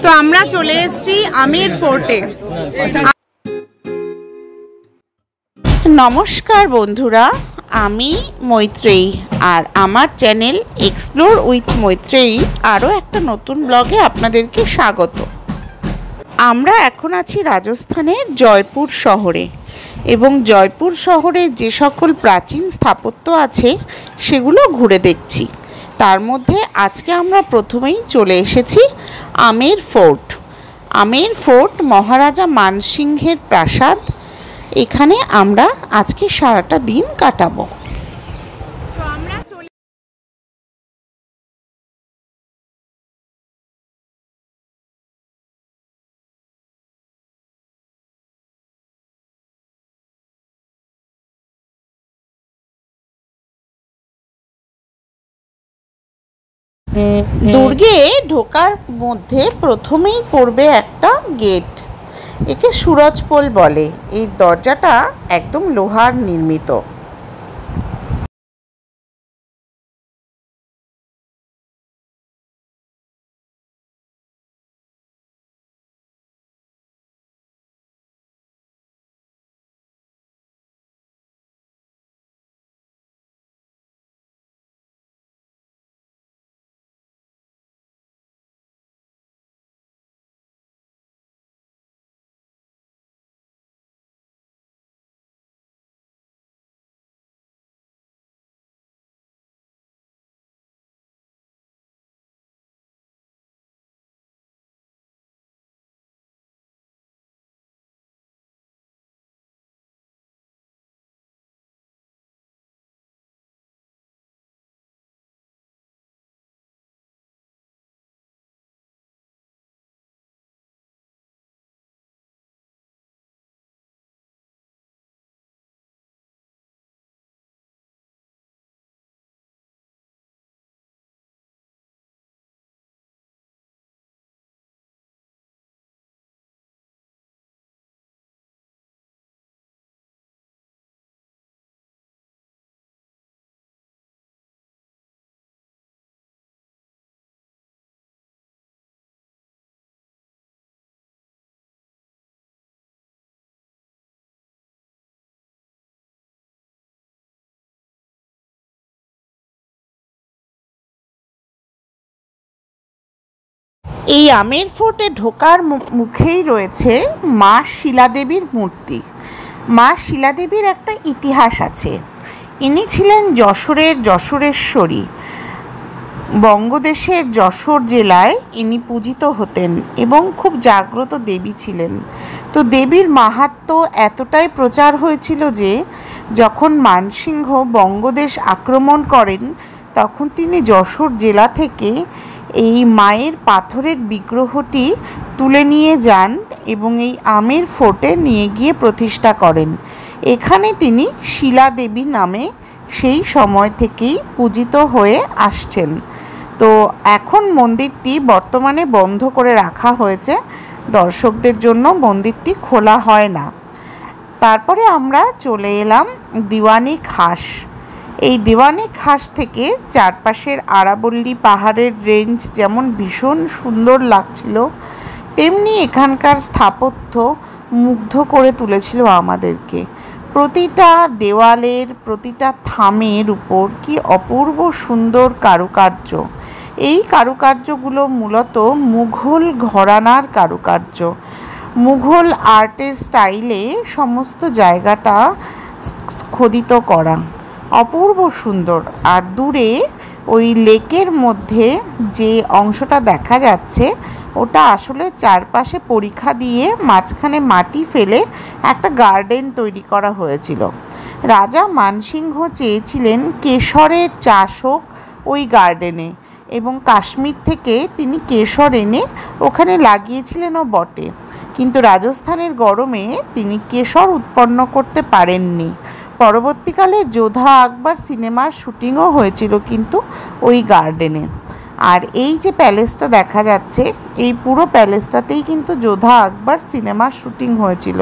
তো আমরা চলে এসেছি আমের ফোর্টে। নমস্কার বন্ধুরা, আমি মৈত্রেয়ী আর আমার চ্যানেল এক্সপ্লোর উইথ মৈত্রেয়ী আরও একটা নতুন ব্লগে আপনাদেরকে স্বাগত। আমরা এখন আছি রাজস্থানের জয়পুর শহরে এবং জয়পুর শহরে যে সকল প্রাচীন স্থাপত্য আছে সেগুলো ঘুরে দেখছি। তার মধ্যে আজকে আমরা প্রথমেই চলে এসেছি আমের ফোর্ট। আমের ফোর্ট মহারাজা মানসিংহের প্রাসাদ। এখানে আমরা আজকে সারাটা দিন কাটাবো। দুর্গে ঢোকার মধ্যে প্রথমেই পড়বে একটা গেট, একে সুরজপোল বলে। এই দরজাটা একদম লোহার নির্মিত। এই আমের ফোর্টে ঢোকার মুখেই রয়েছে মা শিলাদেবীর মূর্তি। মা শিলাদেবীর একটা ইতিহাস আছে। ইনি ছিলেন যশোরের যশোরেশ্বরী। বঙ্গদেশের যশোর জেলায় ইনি পূজিত হতেন এবং খুব জাগ্রত দেবী ছিলেন। তো দেবীর মাহাত্ম্য এতটাই প্রচার হয়েছিল যে যখন মানসিংহ বঙ্গদেশ আক্রমণ করেন তখন তিনি যশোর জেলা থেকে এই মায়ের পাথরের বিগ্রহটি তুলে নিয়ে যান এবং এই আমের ফোর্টে নিয়ে গিয়ে প্রতিষ্ঠা করেন। এখানে তিনি শিলাদেবী নামে সেই সময় থেকেই পূজিত হয়ে আসছেন। তো এখন মন্দিরটি বর্তমানে বন্ধ করে রাখা হয়েছে, দর্শকদের জন্য মন্দিরটি খোলা হয় না। তারপরে আমরা চলে এলাম দিওয়ানি খাস। এই দিওয়ানি খাস থেকে চারপাশের আরাবল্লী পাহাড়ের রেঞ্জ যেমন ভীষণ সুন্দর লাগছিল, তেমনি এখানকার স্থাপত্য মুগ্ধ করে তুলেছিল আমাদেরকে। প্রতিটা দেওয়ালের প্রতিটা থামের উপর কি অপূর্ব সুন্দর কারুকার্য। এই কারুকার্যগুলো মূলত মুঘল ঘরানার কারুকার্য। মুঘল আর্টের স্টাইলে সমস্ত জায়গাটা খোদিত করা, অপূর্ব সুন্দর। আর দূরে ওই লেকের মধ্যে যে অংশটা দেখা যাচ্ছে ওটা আসলে চারপাশে পরিখা দিয়ে মাঝখানে মাটি ফেলে একটা গার্ডেন তৈরি করা হয়েছিল। রাজা মানসিংহ চেয়েছিলেন কেশরের চাষ হোক ওই গার্ডেনে, এবং কাশ্মীর থেকে তিনি কেশর এনে ওখানে লাগিয়েছিলেনও বটে, কিন্তু রাজস্থানের গরমে তিনি কেশর উৎপন্ন করতে পারেননি। পরবর্তীকালে যোধা আকবর সিনেমার শুটিংও হয়েছিল কিন্তু ওই গার্ডেনে। আর এই যে প্যালেসটা দেখা যাচ্ছে, এই পুরো প্যালেসটাতেই কিন্তু যোধা আকবর সিনেমার শুটিং হয়েছিল,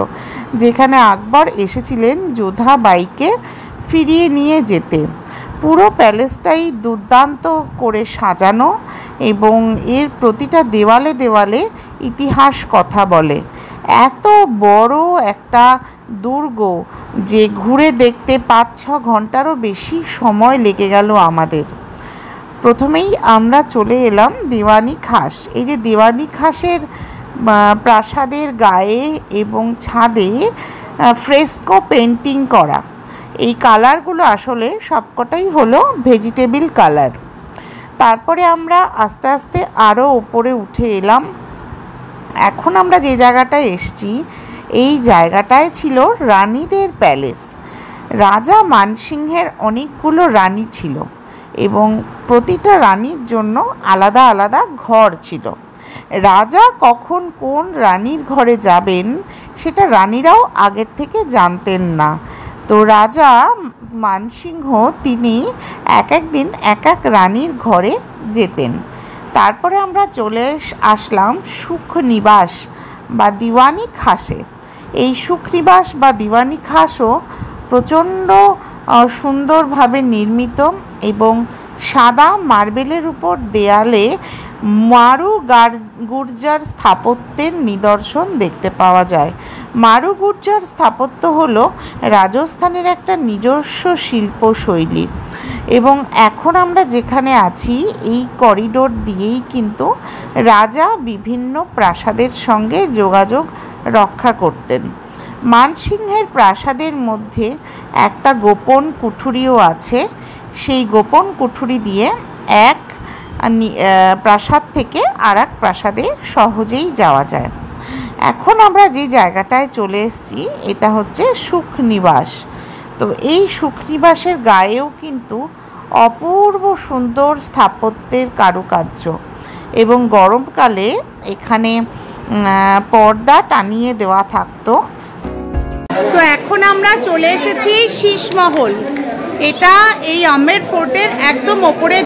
যেখানে আকবর এসেছিলেন যোধা বাইকে ফিরিয়ে নিয়ে যেতে। পুরো প্যালেসটাই দুর্দান্ত করে সাজানো এবং এর প্রতিটা দেওয়ালে দেওয়ালে ইতিহাস কথা বলে। এত বড় একটা দুর্গ যে ঘুরে দেখতে 5-6 ঘন্টারও বেশি সময় লেগে গেল আমাদের। প্রথমেই আমরা চলে এলাম দেওয়ানি খাস। এই যে দেওয়ানি খাসের প্রাসাদের গায়ে এবং ছাদে ফ্রেস্কো পেন্টিং করা, এই কালারগুলো আসলে সবকটাই হলো ভেজিটেবল কালার। তারপরে আমরা আস্তে আস্তে আরও ওপরে উঠে এলাম। এখন আমরা যে জায়গাটায় এসছি, এই জায়গাটায় ছিল রানীদের প্যালেস। রাজা মানসিংহের অনেকগুলো রানী ছিল এবং প্রতিটা রানীর জন্য আলাদা আলাদা ঘর ছিল। রাজা কখন কোন রানীর ঘরে যাবেন সেটা রানীরাও আগের থেকে জানতেন না। তো রাজা মানসিংহ তিনি এক এক দিন এক এক রানীর ঘরে যেতেন। তারপরে আমরা চলে আসলাম সুখনিবাস বা দিওয়ানি খাসে। এই সুখনিবাস বা দিওয়ানি খাসও প্রচণ্ড সুন্দরভাবে নির্মিত এবং সাদা মার্বেলের উপর দেয়ালে মারুগুর্জার স্থাপত্যের নিদর্শন দেখতে পাওয়া যায়। মারুগুর্জার স্থাপত্য হলো রাজস্থানের একটা নিজস্ব শিল্পশৈলী এবং এখন আমরা যেখানে আছি এই করিডোর দিয়েই কিন্তু রাজা বিভিন্ন প্রাসাদের সঙ্গে যোগাযোগ রক্ষা করতেন। মানসিংহের প্রাসাদের মধ্যে একটা গোপন কুঠুরিও আছে। সেই গোপন কুঠুরি দিয়ে এক প্রাসাদ থেকে আর এক প্রাসাদে সহজেই যাওয়া যায়। এখন আমরা যে জায়গাটায় চলে এসেছি এটা হচ্ছে সুখনিবাস। তো এই সুখনিবাসের গায়েও কিন্তু অপূর্ব সুন্দর স্থাপত্যের কারুকার্য এবং গরমকালে এখানে পর্দা টানিয়ে দেওয়া থাকতো। তো এখন আমরা চলে এসেছি শীষমহল। এটা এই আমের ফোর্টের একদম ওপরে